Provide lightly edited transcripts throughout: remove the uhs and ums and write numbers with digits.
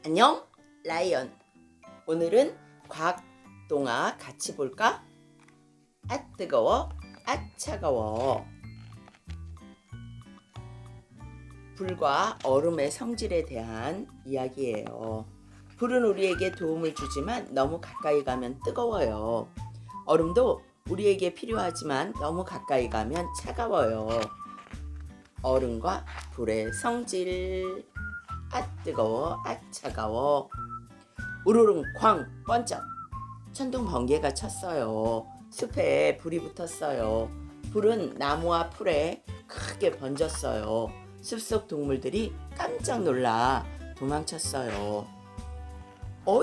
안녕, 라이언. 오늘은 과학 동화 같이 볼까? 아 뜨거워, 아 차가워. 불과 얼음의 성질에 대한 이야기예요. 불은 우리에게 도움을 주지만 너무 가까이 가면 뜨거워요. 얼음도 우리에게 필요하지만 너무 가까이 가면 차가워요. 얼음과 불의 성질. 아 뜨거워, 아 차가워. 우르릉 쾅 번쩍 천둥 번개가 쳤어요. 숲에 불이 붙었어요. 불은 나무와 풀에 크게 번졌어요. 숲속 동물들이 깜짝 놀라 도망쳤어요.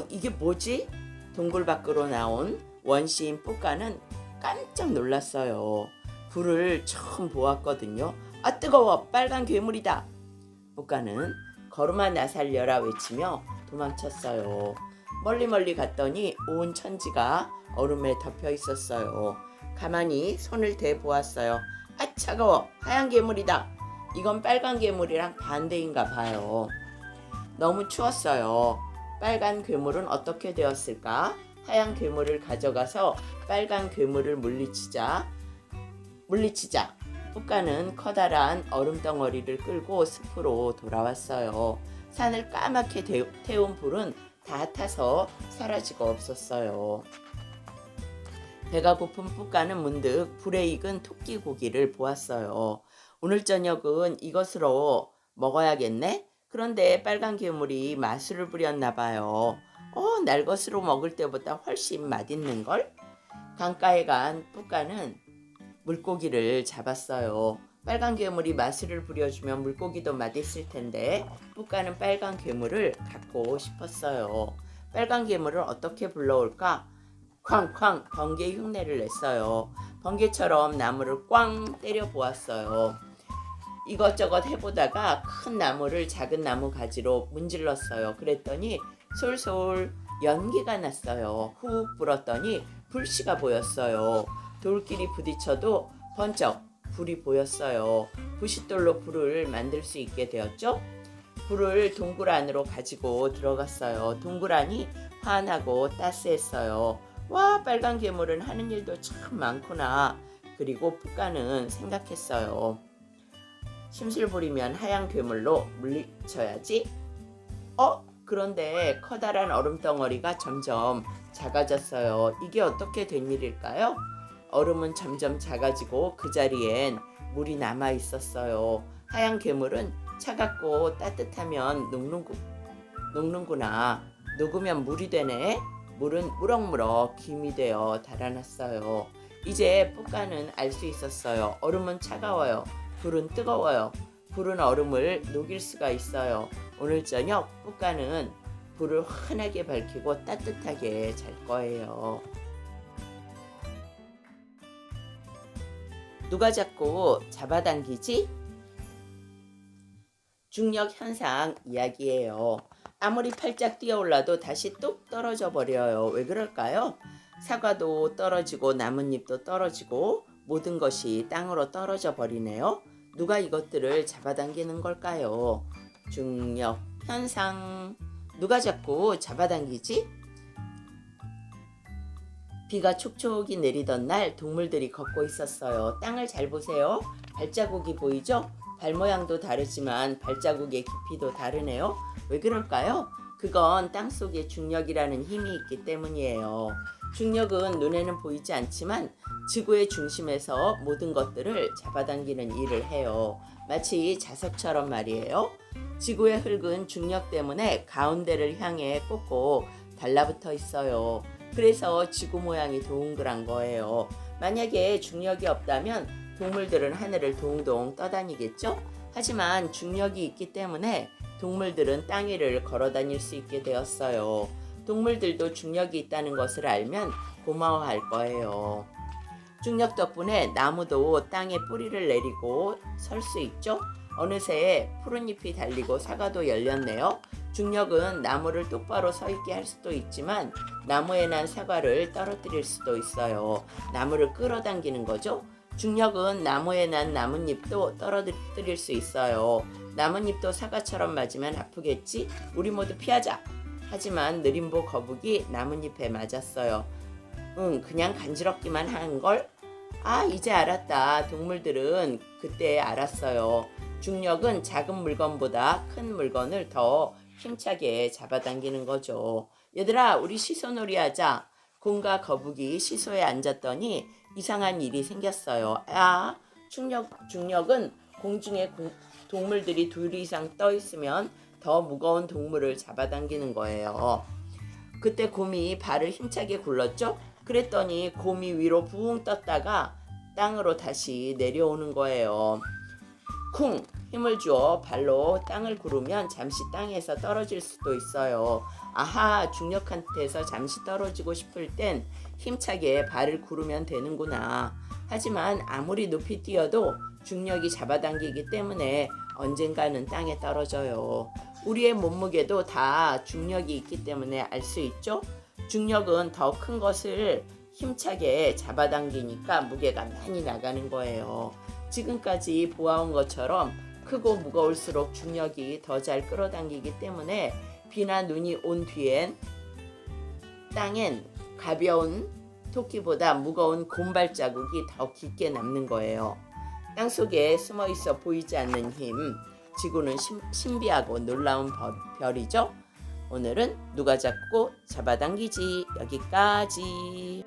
이게 뭐지? 동굴 밖으로 나온 원시인 뿌까는 깜짝 놀랐어요. 불을 처음 보았거든요. 아 뜨거워, 빨간 괴물이다. 뿌까는 걸음아 나 살려라 외치며 도망쳤어요. 멀리 갔더니 온 천지가 얼음에 덮여 있었어요. 가만히 손을 대보았어요. 아 차가워, 하얀 괴물이다. 이건 빨간 괴물이랑 반대인가 봐요. 너무 추웠어요. 빨간 괴물은 어떻게 되었을까? 하얀 괴물을 가져가서 빨간 괴물을 물리치자 뿌까는 커다란 얼음 덩어리를 끌고 숲으로 돌아왔어요. 산을 까맣게 태운 불은 다 타서 사라지고 없었어요. 배가 고픈 뿌까는 문득 불에 익은 토끼 고기를 보았어요. 오늘 저녁은 이것으로 먹어야겠네? 그런데 빨간 괴물이 마술을 부렸나 봐요. 날 것으로 먹을 때보다 훨씬 맛있는걸? 강가에 간 뿌까는 물고기를 잡았어요. 빨간 괴물이 마술을 부려주면 물고기도 맛있을 텐데 뿌까는 빨간 괴물을 갖고 싶었어요. 빨간 괴물을 어떻게 불러올까? 쾅쾅 번개 흉내를 냈어요. 번개처럼 나무를 꽝 때려 보았어요. 이것저것 해보다가 큰 나무를 작은 나무 가지로 문질렀어요. 그랬더니 솔솔 연기가 났어요. 훅 불었더니 불씨가 보였어요. 돌끼리 부딪혀도 번쩍 불이 보였어요. 부싯돌로 불을 만들 수 있게 되었죠. 불을 동굴 안으로 가지고 들어갔어요. 동굴 안이 환하고 따스했어요. 와, 빨간 괴물은 하는 일도 참 많구나. 그리고 뿌까는 생각했어요. 심술 부리면 하얀 괴물로 물리쳐야지. 그런데 커다란 얼음 덩어리가 점점 작아졌어요. 이게 어떻게 된 일일까요? 얼음은 점점 작아지고 그 자리엔 물이 남아 있었어요. 하얀 괴물은 차갑고 따뜻하면 녹는구나. 녹으면 물이 되네. 물은 무럭무럭 김이 되어 달아났어요. 이제 뿌까는 알 수 있었어요. 얼음은 차가워요. 불은 뜨거워요. 불은 얼음을 녹일 수가 있어요. 오늘 저녁 뿌까는 불을 환하게 밝히고 따뜻하게 잘 거예요. 누가 자꾸 잡아당기지? 중력 현상 이야기예요. 아무리 팔짝 뛰어올라도 다시 뚝 떨어져 버려요. 왜 그럴까요? 사과도 떨어지고 나뭇잎도 떨어지고 모든 것이 땅으로 떨어져 버리네요. 누가 이것들을 잡아당기는 걸까요? 중력 현상. 누가 자꾸 잡아당기지? 비가 촉촉이 내리던 날 동물들이 걷고 있었어요. 땅을 잘 보세요. 발자국이 보이죠? 발 모양도 다르지만 발자국의 깊이도 다르네요. 왜 그럴까요? 그건 땅속에 중력이라는 힘이 있기 때문이에요. 중력은 눈에는 보이지 않지만 지구의 중심에서 모든 것들을 잡아당기는 일을 해요. 마치 자석처럼 말이에요. 지구의 흙은 중력 때문에 가운데를 향해 꼭꼭 달라붙어 있어요. 그래서 지구 모양이 동그란 거예요. 만약에 중력이 없다면 동물들은 하늘을 동동 떠다니겠죠? 하지만 중력이 있기 때문에 동물들은 땅 위를 걸어 다닐 수 있게 되었어요. 동물들도 중력이 있다는 것을 알면 고마워할 거예요. 중력 덕분에 나무도 땅에 뿌리를 내리고 설 수 있죠? 어느새 푸른 잎이 달리고 사과도 열렸네요. 중력은 나무를 똑바로 서 있게 할 수도 있지만 나무에 난 사과를 떨어뜨릴 수도 있어요. 나무를 끌어당기는 거죠. 중력은 나무에 난 나뭇잎도 떨어뜨릴 수 있어요. 나뭇잎도 사과처럼 맞으면 아프겠지? 우리 모두 피하자. 하지만 느림보 거북이 나뭇잎에 맞았어요. 그냥 간지럽기만 한걸? 아, 이제 알았다. 동물들은 그때 알았어요. 중력은 작은 물건보다 큰 물건을 더 힘차게 잡아당기는 거죠. 얘들아, 우리 시소놀이 하자. 곰과 거북이 시소에 앉았더니 이상한 일이 생겼어요. 중력은 공중에 동물들이 둘 이상 떠 있으면 더 무거운 동물을 잡아당기는 거예요. 그때 곰이 발을 힘차게 굴렀죠? 그랬더니 곰이 위로 붕 떴다가 땅으로 다시 내려오는 거예요. 쿵! 힘을 주어 발로 땅을 구르면 잠시 땅에서 떨어질 수도 있어요. 아하, 중력한테서 잠시 떨어지고 싶을 땐 힘차게 발을 구르면 되는구나. 하지만 아무리 높이 뛰어도 중력이 잡아당기기 때문에 언젠가는 땅에 떨어져요. 우리의 몸무게도 다 중력이 있기 때문에 알 수 있죠? 중력은 더 큰 것을 힘차게 잡아당기니까 무게가 많이 나가는 거예요. 지금까지 보아온 것처럼 크고 무거울수록 중력이 더 잘 끌어당기기 때문에 비나 눈이 온 뒤엔 땅엔 가벼운 토끼보다 무거운 곰 발자국이 더 깊게 남는 거예요. 땅속에 숨어있어 보이지 않는 힘, 지구는 신비하고 놀라운 별이죠. 오늘은 누가 잡고 잡아당기지 여기까지.